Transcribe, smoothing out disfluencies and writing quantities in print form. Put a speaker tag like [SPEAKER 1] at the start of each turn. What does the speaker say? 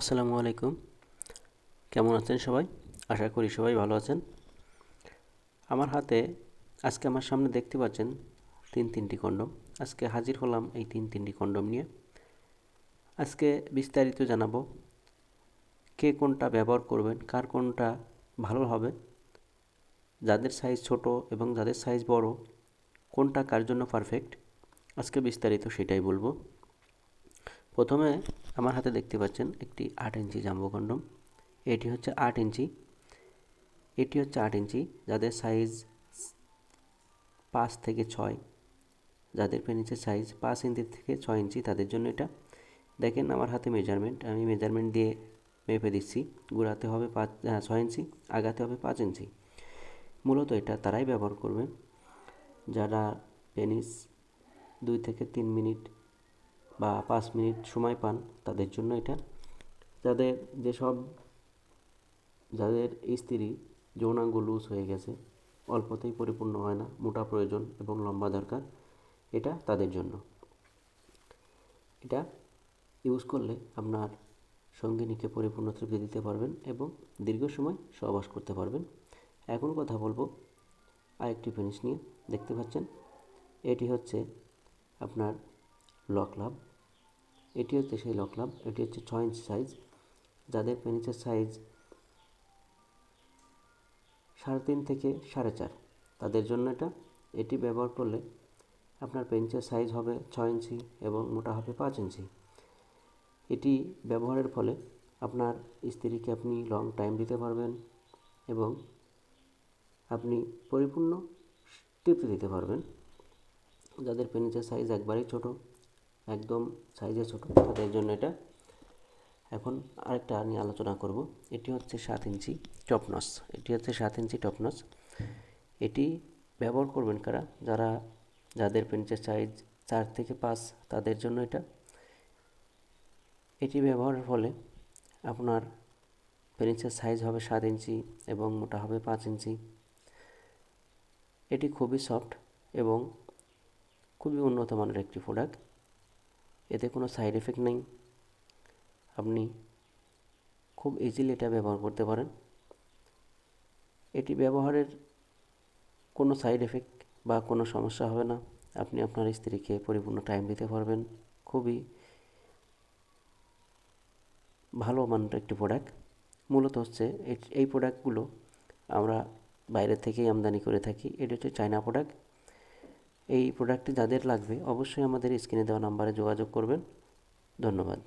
[SPEAKER 1] আসসালামু আলাইকুম। কেমন আছেন সবাই? আশা করি সবাই ভালো আছেন। আমার হাতে আজকে আমার সামনে দেখতে পাচ্ছেন তিনটি কন্ডম। আজকে হাজির হলাম এই তিনটি কন্ডম নিয়ে। আজকে বিস্তারিত জানাবো কে কোনটা ব্যবহার করবেন, কার কোনটা ভালো হবে, যাদের সাইজ ছোট এবং যাদের সাইজ বড় কোনটা কার জন্য পারফেক্ট। আজকে বিস্তারিত সেটাই বলবো। প্রথমে আমার হাতে দেখতে পাচ্ছেন একটি 8 ইঞ্চি জাম্বো কন্ডম। এটি হচ্ছে 8 ইঞ্চি। যাদের সাইজ 5 থেকে 6, যাদের পেনিসের সাইজ 5 ইঞ্চি থেকে 6 ইঞ্চি তাদের জন্য এটা। দেখেন আমার হাতে মেজারমেন্ট, আমি মেজারমেন্ট দিয়ে মেপে দিচ্ছি। গোড়াতে হবে 6 ইঞ্চি, আগাতে হবে 5 ইঞ্চি। মূলত এটা তারাই ব্যবহার করবেন যারা পেনিস 2 থেকে 3 মিনিট বা 5 মিনিট সময় পান, তাদের জন্য এটা। যাদের যেসব যাদের স্ত্রী যৌনাঙ্গ লুজ হয়ে গেছে, অল্পতেই পরিপূর্ণ হয় না, মোটা প্রয়োজন এবং লম্বা দরকার, এটা তাদের জন্য। এটা ইউজ করলে আপনার সঙ্গিনীকে পরিপূর্ণ তৃপ্তি দিতে পারবেন এবং দীর্ঘ সময় সহবাস করতে পারবেন। এখন কথা বলবো আরেকটি পেনিস নিয়ে। দেখতে পাচ্ছেন এটি হচ্ছে আপনার লকলাভ। এটি হচ্ছে সেই লকলাভ। এটি হচ্ছে 6 ইঞ্চি সাইজ। যাদের পেনিসের সাইজ 3.5 থেকে 4.5, তাদের জন্য এটা। এটি ব্যবহার করলে আপনার পেনিসের সাইজ হবে 6 ইঞ্চি এবং মোটা হবে 5 ইঞ্চি। এটি ব্যবহারের ফলে আপনার স্ত্রীকে আপনি লং টাইম দিতে পারবেন এবং আপনি পরিপূর্ণ তৃপ্তি দিতে পারবেন। যাদের পেনিসের সাইজ একবারেই ছোট, একদম সাইজে ছোট, তাদের জন্য এটা। এখন আরেকটা নিয়ে আলোচনা করব। এটি হচ্ছে 7 ইঞ্চি টপনস। এটি ব্যবহার করবেন কারা? যাদের পেনিসের সাইজ 4 থেকে 5, তাদের জন্য এটা। এটি ব্যবহারের ফলে আপনার পেনিসের সাইজ হবে 7 ইঞ্চি এবং মোটা হবে 5 ইঞ্চি। এটি খুবই সফট এবং খুবই উন্নত মানের একটি প্রোডাক্ট। এতে কোনো সাইড এফেক্ট নেই। আপনি খুব ইজিলি এটা ব্যবহার করতে পারেন। এটি ব্যবহারের কোনো সাইড এফেক্ট বা কোনো সমস্যা হবে না। আপনি আপনার স্ত্রীকে পরিপূর্ণ টাইম দিতে পারবেন। খুবই ভালো মানের একটি প্রোডাক্ট। মূলত হচ্ছে এই প্রোডাক্টগুলো আমরা বাইরে থেকেই আমদানি করে থাকি। এটি হচ্ছে চায়না প্রোডাক্ট। এই প্রোডাক্টটি যাদের লাগবে অবশ্যই আমাদের স্ক্রিনে দেওয়া নাম্বারে যোগাযোগ করবেন। ধন্যবাদ।